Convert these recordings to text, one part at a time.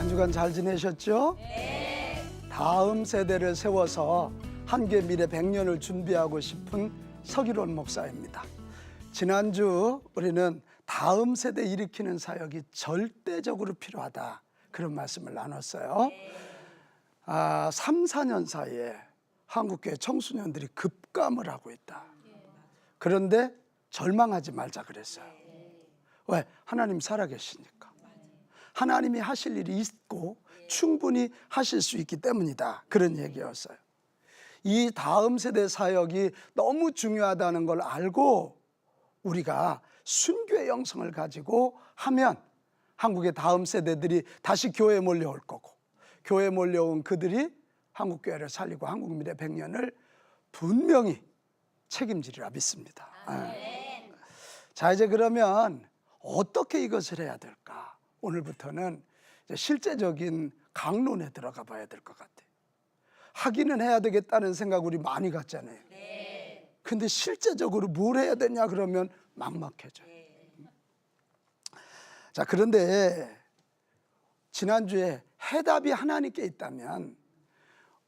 한 주간 잘 지내셨죠? 네. 다음 세대를 세워서 한교회 미래 100년을 준비하고 싶은 서기론 목사입니다. 지난주 우리는 다음 세대 일으키는 사역이 절대적으로 필요하다, 그런 말씀을 나눴어요. 3, 4년 사이에 한국교회 청소년들이 급감을 하고 있다. 그런데 절망하지 말자 그랬어요. 왜? 하나님 살아계시니까. 하나님이 하실 일이 있고 충분히 하실 수 있기 때문이다, 그런 얘기였어요. 이 다음 세대 사역이 너무 중요하다는 걸 알고 우리가 순교의 영성을 가지고 하면 한국의 다음 세대들이 다시 교회에 몰려올 거고, 교회에 몰려온 그들이 한국교회를 살리고 한국 미래 100년을 분명히 책임지리라 믿습니다. 자, 이제 그러면 어떻게 이것을 해야 될까? 오늘부터는 이제 실제적인 강론에 들어가 봐야 될 것 같아요. 하기는 해야 되겠다는 생각 우리 많이 갖잖아요. 근데 실제적으로 뭘 해야 되냐 그러면 막막해져요. 자, 그런데 지난주에 해답이 하나님께 있다면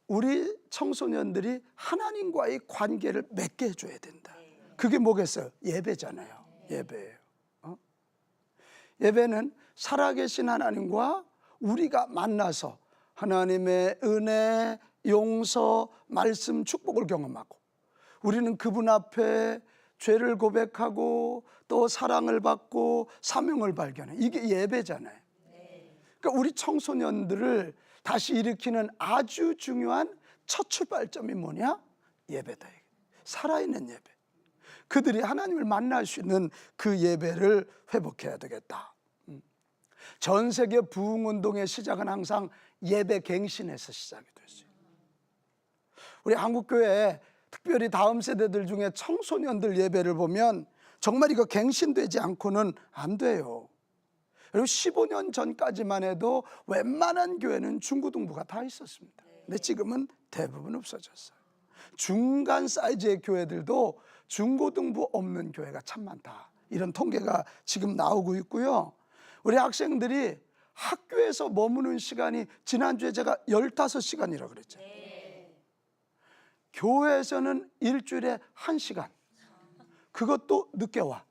우리 청소년들이 하나님과의 관계를 맺게 해줘야 된다. 그게 뭐겠어요? 예배잖아요. 예배예요. 예배는 살아계신 하나님과 우리가 만나서 하나님의 은혜, 용서, 말씀, 축복을 경험하고, 우리는 그분 앞에 죄를 고백하고 또 사랑을 받고 사명을 발견해. 이게 예배잖아요. 그러니까 우리 청소년들을 다시 일으키는 아주 중요한 첫 출발점이 뭐냐? 예배다. 살아있는 예배. 그들이 하나님을 만날 수 있는 그 예배를 회복해야 되겠다. 전 세계 부흥운동의 시작은 항상 예배 갱신에서 시작이 됐어요. 우리 한국교회 특별히 다음 세대들 중에 청소년들 예배를 보면 정말 이거 갱신되지 않고는 안 돼요. 그리고 15년 전까지만 해도 웬만한 교회는 중고등부가 다 있었습니다. 근데 지금은 대부분 없어졌어요. 중간 사이즈의 교회들도 중고등부 없는 교회가 참 많다, 이런 통계가 지금 나오고 있고요. 우리 학생들이 학교에서 머무는 시간이 지난주에 제가 15시간이라고 그랬죠. 교회에서는 일주일에 1시간, 그것도 늦게 와.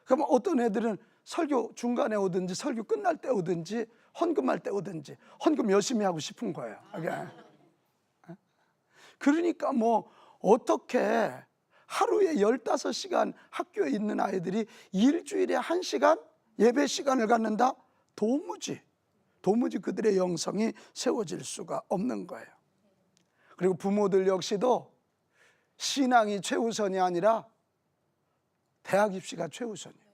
그럼 어떤 애들은 설교 중간에 오든지 설교 끝날 때 오든지 헌금할 때 오든지 헌금 열심히 하고 싶은 거예요. 그러니까 뭐 어떻게 하루에 15시간 학교에 있는 아이들이 일주일에 1시간 예배 시간을 갖는다? 도무지 그들의 영성이 세워질 수가 없는 거예요. 그리고 부모들 역시도 신앙이 최우선이 아니라 대학 입시가 최우선이에요.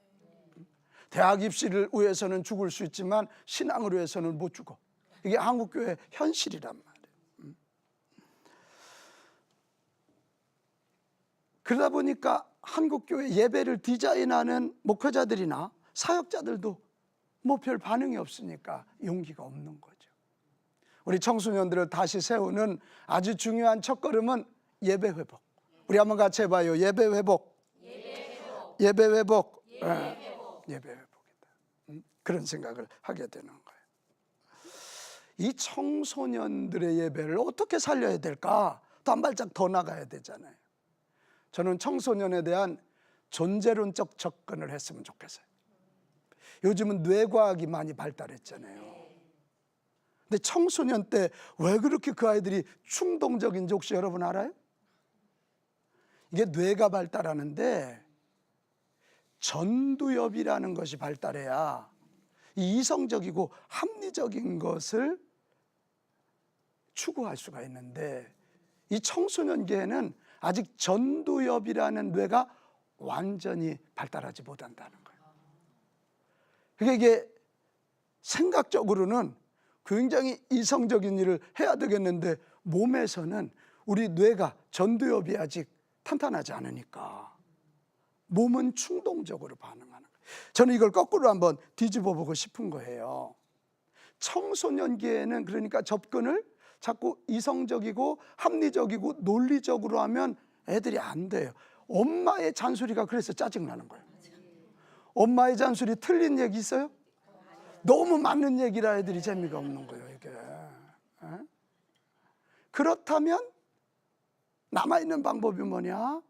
대학 입시를 위해서는 죽을 수 있지만 신앙을 위해서는 못 죽어. 이게 한국교회의 현실이란 말이에요. 그러다 보니까 한국교회 예배를 디자인하는 목회자들이나 사역자들도 뭐 별 반응이 없으니까 용기가 없는 거죠. 우리 청소년들을 다시 세우는 아주 중요한 첫걸음은 예배 회복. 우리 한번 같이 해봐요. 예배 회복. 예배 회복. 예배 회복이다. 그런 생각을 하게 되는 거예요. 이 청소년들의 예배를 어떻게 살려야 될까? 또 한 발짝 더 나가야 되잖아요. 저는 청소년에 대한 존재론적 접근을 했으면 좋겠어요. 요즘은 뇌과학이 많이 발달했잖아요. 근데 청소년 때 왜 그렇게 그 아이들이 충동적인지 혹시 여러분 알아요? 이게 뇌가 발달하는데 전두엽이라는 것이 발달해야 이 이성적이고 합리적인 것을 추구할 수가 있는데, 이 청소년기에는 아직 전두엽이라는 뇌가 완전히 발달하지 못한다는 거예요. 그러니까 이게 생각적으로는 굉장히 이성적인 일을 해야 되겠는데 몸에서는 우리 뇌가 전두엽이 아직 탄탄하지 않으니까 몸은 충동적으로 반응하는 거예요. 저는 이걸 거꾸로 한번 뒤집어 보고 싶은 거예요. 청소년기에는 그러니까 접근을 자꾸 이성적이고 합리적이고 논리적으로 하면 애들이 안 돼요. 엄마의 잔소리가 그래서 짜증나는 거예요. 엄마의 잔소리 틀린 얘기 있어요? 너무 맞는 얘기라 애들이 재미가 없는 거예요, 이게. 그렇다면 남아있는 방법이 뭐냐?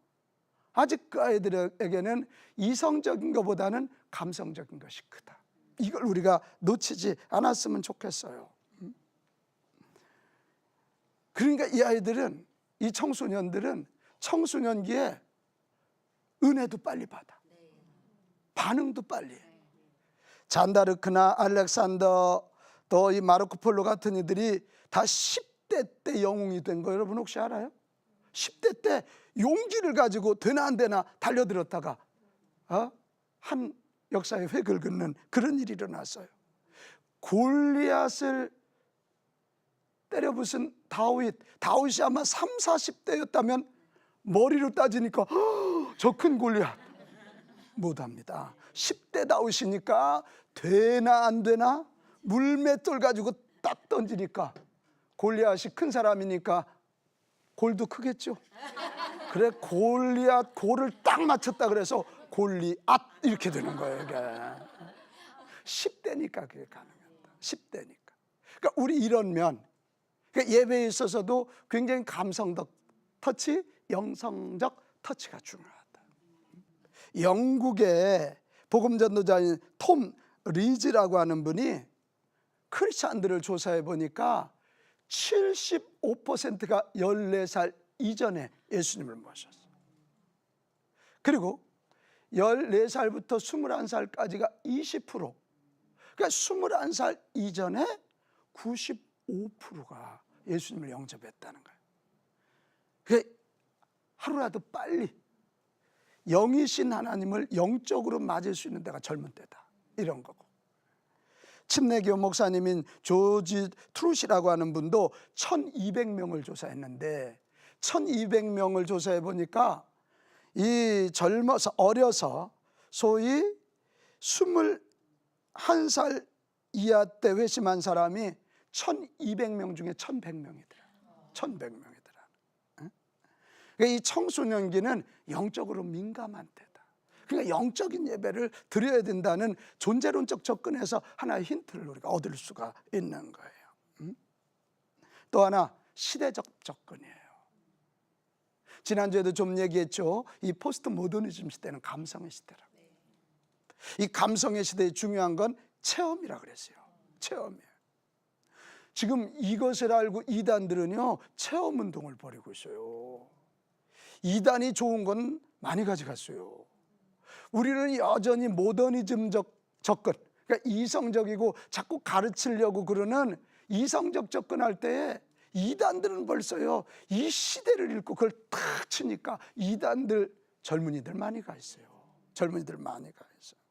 아직 그 아이들에게는 이성적인 것보다는 감성적인 것이 크다. 이걸 우리가 놓치지 않았으면 좋겠어요. 그러니까 이 아이들은, 이 청소년들은 청소년기에 은혜도 빨리 받아. 반응도 빨리 해. 잔다르크나 알렉산더, 또 이 마르코 폴로 같은 이들이 다 10대 때 영웅이 된 거 여러분 혹시 알아요? 10대 때 용기를 가지고 되나 안 되나 달려들었다가 한 역사의 획을 긋는 그런 일이 일어났어요. 골리앗을 때려부순 다윗이 아마 3, 40대였다면 머리로 따지니까 저 큰 골리앗 못합니다. 10대 다윗이니까 되나 안 되나 물맷돌 가지고 딱 던지니까 골리앗이 큰 사람이니까 골도 크겠죠. 그래 골리앗 골을 딱 맞췄다 그래서 골리앗 이렇게 되는 거예요. 이게 10대니까 그게 가능하다. 10대니까. 그러니까 우리 이런 그러니까 예배에 있어서도 굉장히 감성적 터치, 영성적 터치가 중요하다. 영국의 복음 전도자인 톰 리즈라고 하는 분이 크리스찬들을 조사해 보니까 75%가 14살 이전에 예수님을 모셨어요. 그리고 14살부터 21살까지가 20%, 그러니까 21살 이전에 95%가 예수님을 영접했다는 거예요. 그러니까 하루라도 빨리 영이신 하나님을 영적으로 맞을 수 있는 때가 젊은 때다, 이런 거고. 침례교 목사님인 조지 트루시라고 하는 분도 1200명을 조사했는데 1200명을 조사해 보니까 이 어려서 소위 21살 이하 때 회심한 사람이 1200명 중에 1100명이더라. 1100명이더라. 그러니까 이 청소년기는 영적으로 민감한 때다. 그러니까 영적인 예배를 드려야 된다는 존재론적 접근에서 하나의 힌트를 우리가 얻을 수가 있는 거예요. 또 하나, 시대적 접근이에요. 지난주에도 좀 얘기했죠. 이 포스트 모더니즘 시대는 감성의 시대라고. 이 감성의 시대에 중요한 건 체험이라 그랬어요. 체험이에요. 지금 이것을 알고 이단들은요, 체험 운동을 벌이고 있어요. 이단이 좋은 건 많이 가져갔어요. 우리는 여전히 모더니즘적 접근, 그러니까 이성적이고 자꾸 가르치려고 그러는 이성적 접근할 때에 이단들은 벌써요, 이 시대를 읽고 그걸 탁 치니까 이단들, 젊은이들 많이 가 있어요. 젊은이들 많이 가 있어요.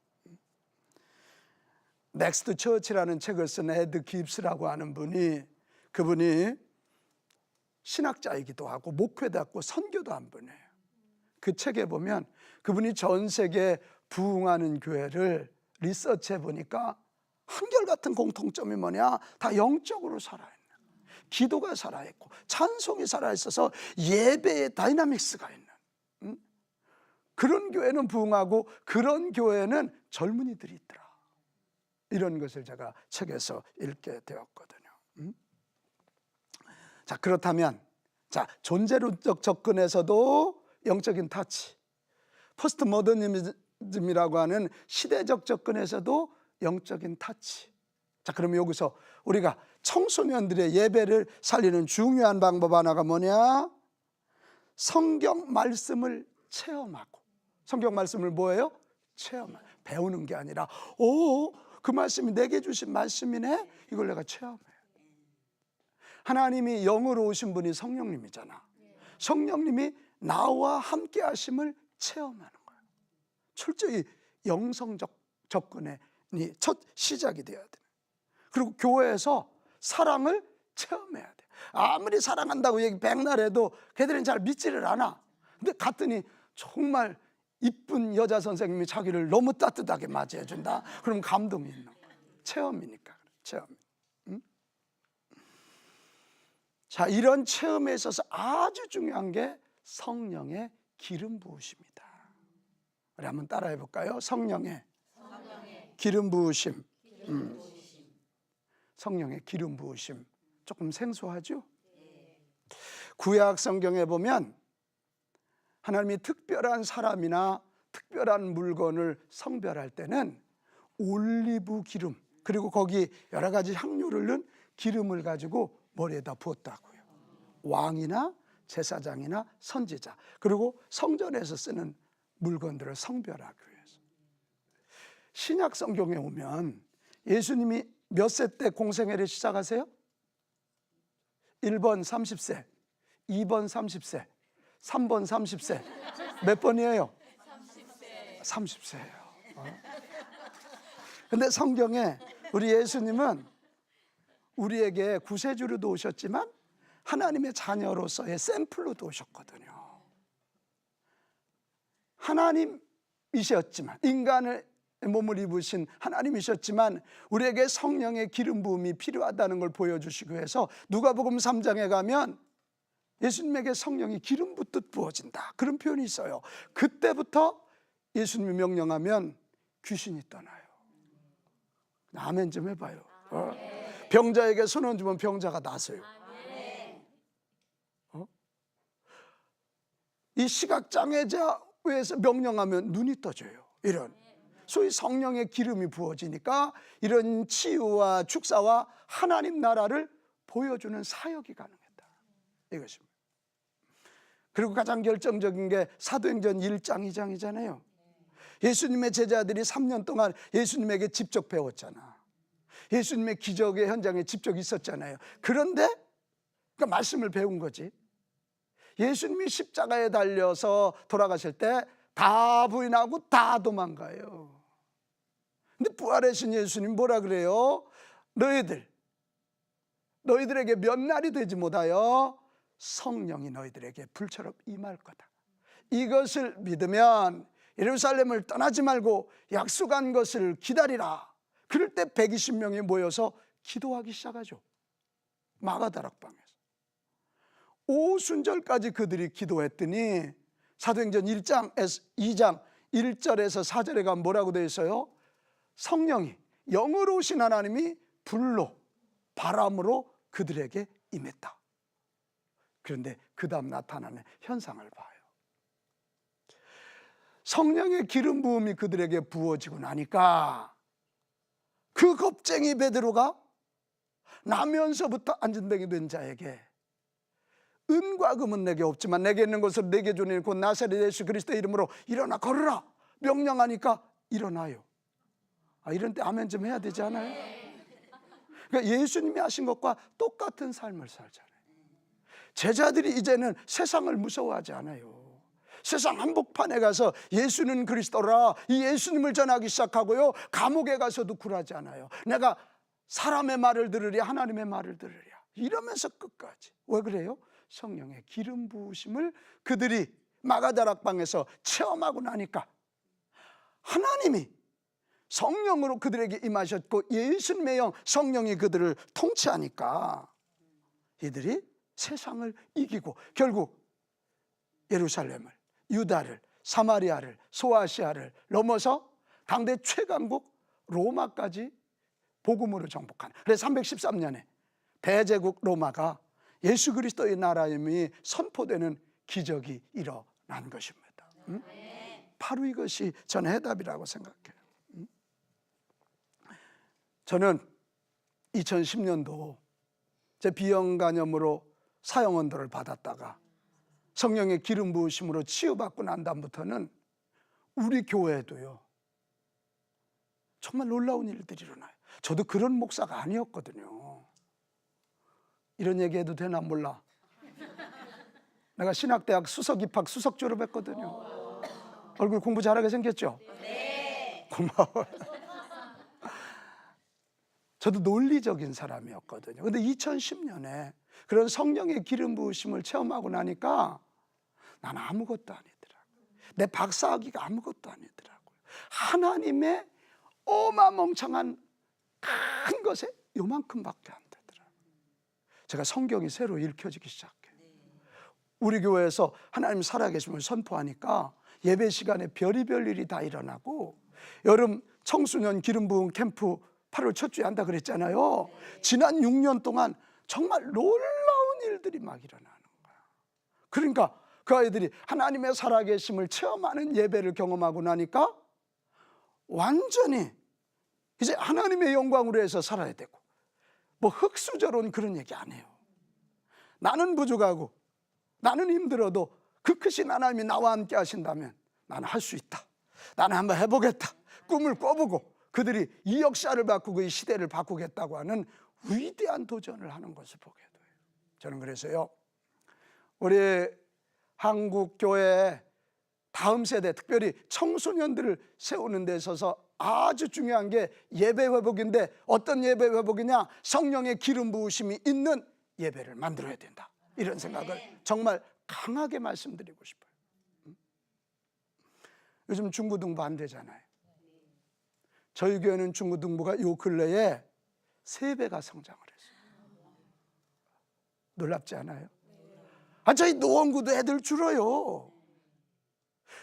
넥스트 처치라는 책을 쓴 에드 깁스라고 하는 그분이 신학자이기도 하고 목회도 하고 선교도 한 분이에요. 그 책에 보면 그분이 전 세계에 부흥하는 교회를 리서치해 보니까 한결같은 공통점이 뭐냐? 다 영적으로 살아있는, 기도가 살아있고 찬송이 살아있어서 예배의 다이나믹스가 있는 그런 교회는 부흥하고 그런 교회는 젊은이들이 있더라. 이런 것을 제가 책에서 읽게 되었거든요. 자, 그렇다면 존재론적 접근에서도 영적인 타치, 포스트 모더니즘이라고 하는 시대적 접근에서도 영적인 타치. 자, 그럼 여기서 우리가 청소년들의 예배를 살리는 중요한 방법 하나가 뭐냐? 성경 말씀을 체험하고. 성경 말씀을 뭐예요? 체험하고. 배우는 게 아니라 그 말씀이 내게 주신 말씀이네? 이걸 내가 체험해. 하나님이 영으로 오신 분이 성령님이잖아. 성령님이 나와 함께 하심을 체험하는 거예요. 철저히 영성적 접근의 첫 시작이 되어야 돼. 그리고 교회에서 사랑을 체험해야 돼. 아무리 사랑한다고 얘기 백날 해도 걔들은 잘 믿지를 않아. 근데 갔더니 정말 이쁜 여자 선생님이 자기를 너무 따뜻하게 맞이해 준다. 그럼 감동이 있는 거예요. 체험이니까. 체험. 자, 이런 체험에 있어서 아주 중요한 게 성령의 기름 부으심이다. 우리 한번 따라해 볼까요? 성령의 기름 부으심. 성령의 기름 부으심 조금 생소하죠? 구약 성경에 보면 하나님이 특별한 사람이나 특별한 물건을 성별할 때는 올리브 기름, 그리고 거기 여러 가지 향료를 넣은 기름을 가지고 머리에다 부었다고요. 왕이나 제사장이나 선지자, 그리고 성전에서 쓰는 물건들을 성별하기 위해서. 신약 성경에 오면 예수님이 몇 세 때 공생애를 시작하세요? 1번 30세, 2번 30세, 3번 30세. 몇 번이에요? 30세예요. 근데 성경에 우리 예수님은 우리에게 구세주로도 오셨지만 하나님의 자녀로서의 샘플로도 오셨거든요. 하나님이셨지만, 인간의 몸을 입으신 하나님이셨지만 우리에게 성령의 기름 부음이 필요하다는 걸 보여주시기 위해서 누가복음 3장에 가면 예수님에게 성령이 기름 붓듯 부어진다, 그런 표현이 있어요. 그때부터 예수님이 명령하면 귀신이 떠나요. 아멘 좀 해봐요. 병자에게 손 얹으면 병자가 나서요. 이 시각장애자에서 명령하면 눈이 떠져요. 이런 소위 성령의 기름이 부어지니까 이런 치유와 축사와 하나님 나라를 보여주는 사역이 가능했다, 이것입니다. 그리고 가장 결정적인 게 사도행전 1장 2장이잖아요. 예수님의 제자들이 3년 동안 예수님에게 직접 배웠잖아. 예수님의 기적의 현장에 직접 있었잖아요. 그런데 그 말씀을 배운 거지. 예수님이 십자가에 달려서 돌아가실 때 다 부인하고 다 도망가요. 근데 부활하신 예수님 뭐라 그래요? 너희들에게 몇 날이 되지 못하여 성령이 너희들에게 불처럼 임할 거다. 이것을 믿으면 예루살렘을 떠나지 말고 약속한 것을 기다리라. 그럴 때 120명이 모여서 기도하기 시작하죠. 마가다락방에서 오순절까지 그들이 기도했더니 사도행전 1장에서 2장 1절에서 4절에 가면 뭐라고 되어 있어요? 성령이, 영으로 오신 하나님이 불로 바람으로 그들에게 임했다. 그런데 그 다음 나타나는 현상을 봐요. 성령의 기름 부음이 그들에게 부어지고 나니까 그 겁쟁이 베드로가 나면서부터 안전뱅이 된 자에게 은과 금은 내게 없지만 내게 있는 것을 내게 주니 곧 나사렛 예수 그리스도의 이름으로 일어나 걸으라 명령하니까 일어나요. 이런 때 아멘 좀 해야 되지 않아요? 그러니까 예수님이 하신 것과 똑같은 삶을 살잖아요. 제자들이 이제는 세상을 무서워하지 않아요. 세상 한복판에 가서 예수는 그리스도라, 이 예수님을 전하기 시작하고요, 감옥에 가서도 굴하지 않아요. 내가 사람의 말을 들으랴 하나님의 말을 들으랴 이러면서 끝까지. 왜 그래요? 성령의 기름 부으심을 그들이 마가다락방에서 체험하고 나니까 하나님이 성령으로 그들에게 임하셨고 예수님의 영 성령이 그들을 통치하니까 이들이 세상을 이기고 결국 예루살렘을, 유다를, 사마리아를, 소아시아를 넘어서 당대 최강국 로마까지 복음으로 정복하는, 그래서 313년에 대제국 로마가 예수 그리스도의 나라임이 선포되는 기적이 일어난 것입니다. 바로 이것이 전 해답이라고 생각해요. 저는 2010년도 제 비형 간염으로 사형언도를 받았다가 성령의 기름 부으심으로 치유받고 난 다음부터는 우리 교회에도요 정말 놀라운 일들이 일어나요. 저도 그런 목사가 아니었거든요. 이런 얘기해도 되나 몰라. 내가 신학대학 수석 입학 수석 졸업했거든요. 얼굴 공부 잘하게 생겼죠? 네. 고마워요. 저도 논리적인 사람이었거든요. 근데 2010년에 그런 성령의 기름 부으심을 체험하고 나니까 난 아무것도 아니더라고요. 내 박사학위가 아무것도 아니더라고요. 하나님의 어마멍청한 큰 것에 요만큼밖에 안 되더라고요. 제가 성경이 새로 읽혀지기 시작해요. 우리 교회에서 하나님 살아계심을 선포하니까 예배 시간에 별의별 일이 다 일어나고 여름 청소년 기름 부은 캠프 8월 첫 주에 한다 그랬잖아요. 지난 6년 동안 정말 놀라운 일들이 막 일어나는 거야. 그러니까 그 아이들이 하나님의 살아계심을 체험하는 예배를 경험하고 나니까 완전히 이제 하나님의 영광으로 해서 살아야 되고, 뭐 흙수저론 그런 얘기 안 해요. 나는 부족하고 나는 힘들어도 그 크신 하나님이 나와 함께 하신다면 나는 할 수 있다, 나는 한번 해보겠다, 꿈을 꿔보고 그들이 이 역사를 바꾸고 이 시대를 바꾸겠다고 하는 위대한 도전을 하는 것을 보게 돼요. 저는 그래서요, 우리 한국 교회 다음 세대, 특별히 청소년들을 세우는 데 있어서 아주 중요한 게 예배 회복인데, 어떤 예배 회복이냐? 성령의 기름 부으심이 있는 예배를 만들어야 된다, 이런 생각을 정말 강하게 말씀드리고 싶어요. 요즘 중고등부 안 되잖아요. 저희 교회는 중고등부가 요 근래에 3배가 성장을 했어요. 놀랍지 않아요? 저희 노원구도 애들 줄어요.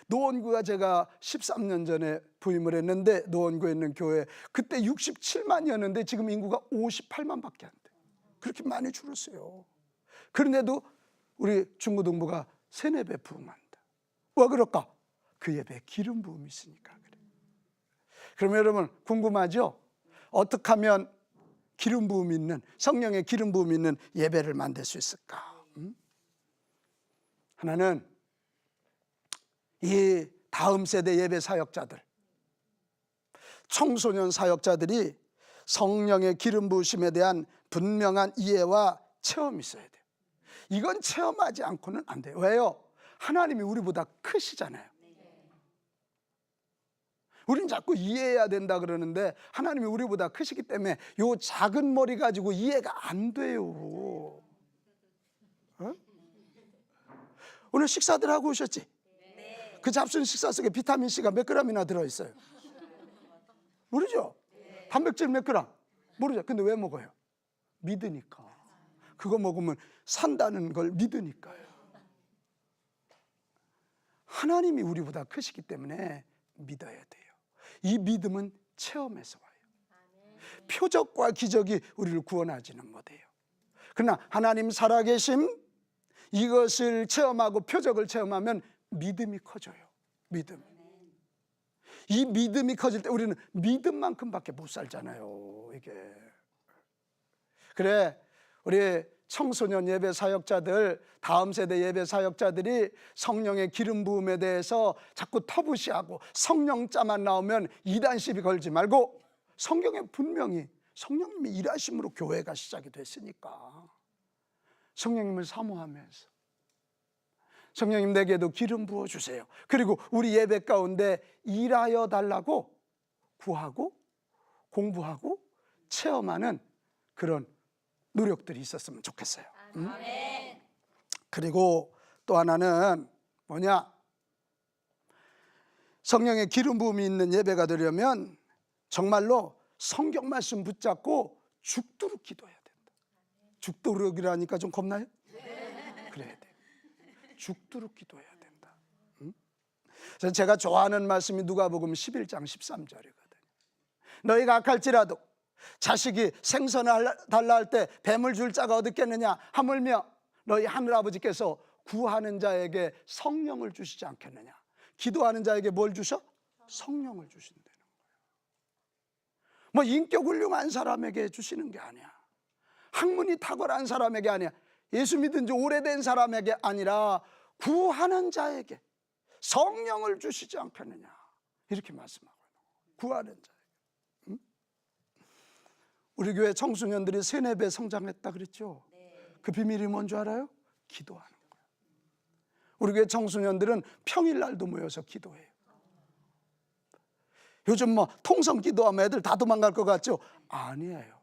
노원구가 제가 13년 전에 부임을 했는데, 노원구에 있는 교회 그때 67만이었는데 지금 인구가 58만밖에 안 돼요. 그렇게 많이 줄었어요. 그런데도 우리 중고등부가 3-4배 부흥한다. 왜 그럴까? 그 예배에 기름 부음이 있으니까 그래요. 그러면 여러분 궁금하죠? 어떻게 하면 기름 부음 있는, 성령의 기름 부음 있는 예배를 만들 수 있을까? 하나는 이 다음 세대 예배 사역자들, 청소년 사역자들이 성령의 기름 부으심에 대한 분명한 이해와 체험이 있어야 돼요. 이건 체험하지 않고는 안 돼요. 왜요? 하나님이 우리보다 크시잖아요. 우린 자꾸 이해해야 된다 그러는데 하나님이 우리보다 크시기 때문에 요 작은 머리 가지고 이해가 안 돼요. 어? 오늘 식사들 하고 오셨지? 그 잡순 식사 속에 비타민C가 몇 그램이나 들어있어요? 모르죠? 단백질 몇 그램? 모르죠? 근데 왜 먹어요? 믿으니까. 그거 먹으면 산다는 걸 믿으니까요. 하나님이 우리보다 크시기 때문에 믿어야 돼요. 이 믿음은 체험에서 와요. 표적과 기적이 우리를 구원하지는 못해요. 그러나 하나님 살아계심, 이것을 체험하고 표적을 체험하면 믿음이 커져요. 믿음. 이 믿음이 커질 때 우리는 믿음만큼밖에 못 살잖아요. 이게. 그래, 우리 청소년 예배 사역자들, 다음 세대 예배 사역자들이 성령의 기름 부음에 대해서 자꾸 터부시하고 성령자만 나오면 이단 시비 걸지 말고, 성경에 분명히 성령님이 일하심으로 교회가 시작이 됐으니까 성령님을 사모하면서, 성령님 내게도 기름 부어주세요, 그리고 우리 예배 가운데 일하여 달라고 구하고 공부하고 체험하는 그런 노력들이 있었으면 좋겠어요. 그리고 또 하나는 뭐냐? 성령의 기름 부음이 있는 예배가 되려면 정말로 성경 말씀 붙잡고 죽도록 기도해야 된다. 죽도록이라니까 좀 겁나요? 그래야 돼. 죽도록 기도해야 된다. 그래서 제가 좋아하는 말씀이 누가복음 11장 13절이거든요. 너희가 악할지라도 자식이 생선을 달라 할 때 뱀을 줄 자가 어딨겠느냐? 하물며 너희 하늘아버지께서 구하는 자에게 성령을 주시지 않겠느냐? 기도하는 자에게 뭘 주셔? 성령을 주신다는 거예요. 뭐 인격 훌륭한 사람에게 주시는 게 아니야. 학문이 탁월한 사람에게 아니야. 예수 믿은 지 오래된 사람에게 아니라 구하는 자에게 성령을 주시지 않겠느냐, 이렇게 말씀하고 있는 거예요. 구하는 자에게. 우리 교회 청소년들이 3-4배 성장했다 그랬죠? 그 비밀이 뭔지 알아요? 기도하는 거예요. 우리 교회 청소년들은 평일날도 모여서 기도해요. 요즘 뭐 통성 기도하면 애들 다 도망갈 것 같죠? 아니에요.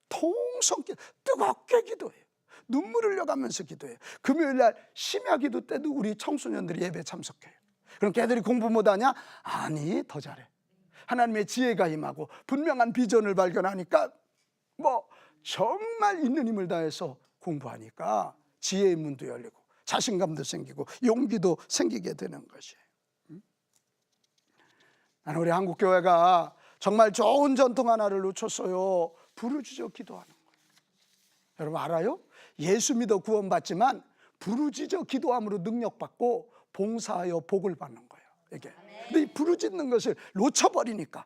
통성 기도, 뜨겁게 기도해요. 눈물 흘려가면서 기도해요. 금요일날 심야 기도 때도 우리 청소년들이 예배에 참석해요. 그럼 걔들이 공부 못하냐? 아니, 더 잘해. 하나님의 지혜가 임하고 분명한 비전을 발견하니까 뭐 정말 있는 힘을 다해서 공부하니까 지혜의 문도 열리고 자신감도 생기고 용기도 생기게 되는 것이에요. 나는 우리 한국교회가 정말 좋은 전통 하나를 놓쳤어요. 부르짖어 기도하는 거예요. 여러분 알아요? 예수 믿어 구원받지만 부르짖어 기도함으로 능력받고 봉사하여 복을 받는 거예요. 이게. 근데 이 부르짖는 것을 놓쳐버리니까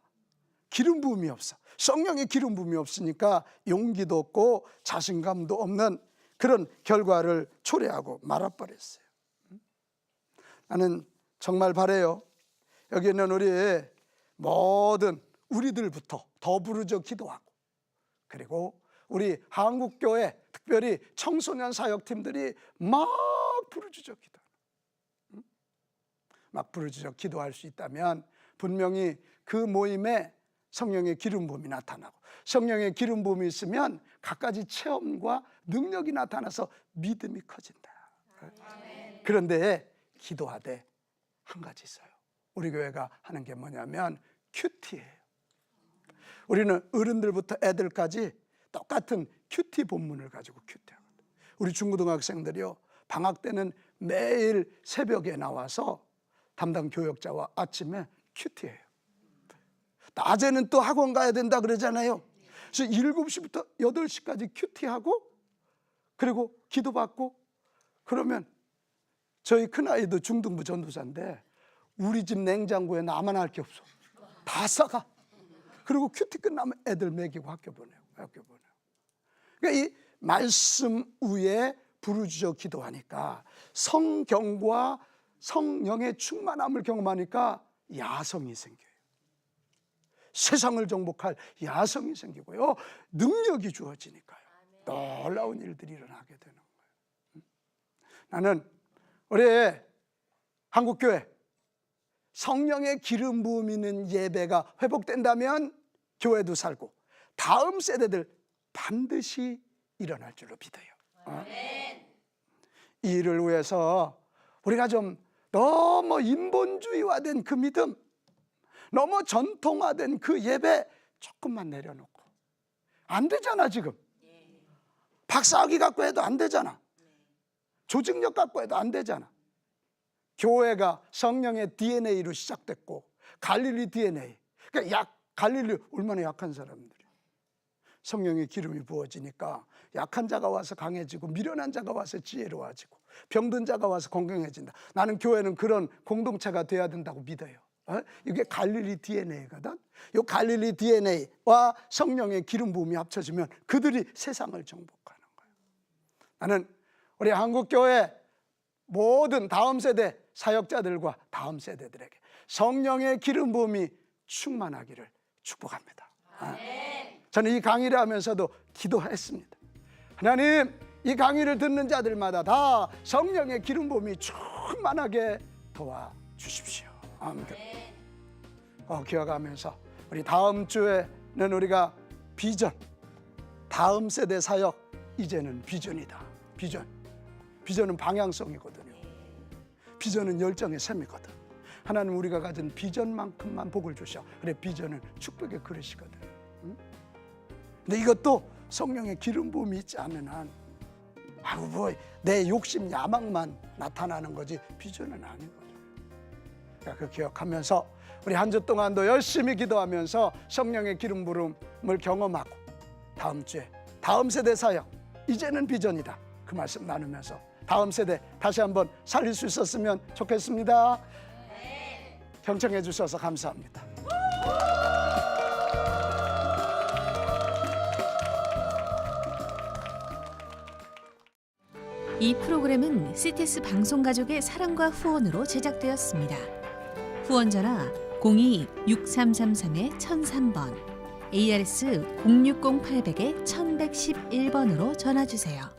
기름 부음이 없어. 성령의 기름 부음이 없으니까 용기도 없고 자신감도 없는 그런 결과를 초래하고 말아버렸어요. 나는 정말 바라요. 여기 있는 우리 모든 우리들부터 더 부르짖어 기도하고, 그리고 우리 한국교회 특별히 청소년 사역팀들이 막 부르짖어 기도하는, 막 부르짖어 기도할 수 있다면 분명히 그 모임에 성령의 기름 부음이 나타나고, 성령의 기름 부음이 있으면 갖가지 체험과 능력이 나타나서 믿음이 커진다. 그런데 기도하되 한 가지 있어요. 우리 교회가 하는 게 뭐냐면 큐티예요. 우리는 어른들부터 애들까지 똑같은 큐티 본문을 가지고 큐티하거든요. 우리 중고등학생들이요, 방학 때는 매일 새벽에 나와서 담당 교역자와 아침에 큐티해요. 낮에는 또 학원 가야 된다 그러잖아요. 그래서 7시부터 8시까지 큐티하고, 그리고 기도받고. 그러면 저희 큰아이도 중등부 전도사인데 우리 집 냉장고에 나만 할 게 없어. 다 싸가. 그리고 큐티 끝나면 애들 먹이고 학교 보내요. 그러니까 이 말씀 위에 부르짖어 기도하니까 성경과 성령의 충만함을 경험하니까 야성이 생겨요. 세상을 정복할 야성이 생기고요, 능력이 주어지니까요, 놀라운 일들이 일어나게 되는 거예요. 나는 우리 한국교회 성령의 기름 부음 있는 예배가 회복된다면 교회도 살고 다음 세대들 반드시 일어날 줄로 믿어요. 이 일을 위해서 우리가 좀 너무 인본주의화된 그 믿음, 너무 전통화된 그 예배 조금만 내려놓고. 안 되잖아. 지금 박사학위 갖고 해도 안 되잖아. 조직력 갖고 해도 안 되잖아. 교회가 성령의 DNA로 시작됐고, 갈릴리 DNA. 그러니까 갈릴리 얼마나 약한 사람들이, 성령의 기름이 부어지니까 약한 자가 와서 강해지고, 미련한 자가 와서 지혜로워지고, 병든 자가 와서 건강해진다. 나는 교회는 그런 공동체가 돼야 된다고 믿어요. 이게 갈릴리 DNA거든. 이 갈릴리 DNA와 성령의 기름 부음이 합쳐지면 그들이 세상을 정복하는 거예요. 나는 우리 한국교회 모든 다음 세대 사역자들과 다음 세대들에게 성령의 기름 부음이 충만하기를 축복합니다. 저는 이 강의를 하면서도 기도했습니다. 하나님, 이 강의를 듣는 자들마다 다 성령의 기름 부음이 충만하게 도와주십시오. 아멘. 기억하면서 우리 다음 주에는 우리가 비전, 다음 세대 사역, 이제는 비전이다. 비전은 방향성이거든요. 비전은 열정의 셈이거든. 하나님 우리가 가진 비전만큼만 복을 주셔. 그래, 비전은 축복의 그릇이거든. 근데 이것도 성령의 기름 부음이 있지 않는 한, 내 욕심 야망만 나타나는 거지 비전은 아니거든. 그러니까 그 기억하면서 우리 한 주 동안도 열심히 기도하면서 성령의 기름 부음을 경험하고, 다음 주에 다음 세대 사역, 이제는 비전이다, 그 말씀 나누면서 다음 세대 다시 한번 살릴 수 있었으면 좋겠습니다. 경청해 주셔서 감사합니다. 이 프로그램은 CTS 방송가족의 사랑과 후원으로 제작되었습니다. 후원 전화 02-6333-1003번, ARS 060-800-1111번으로 전화 주세요.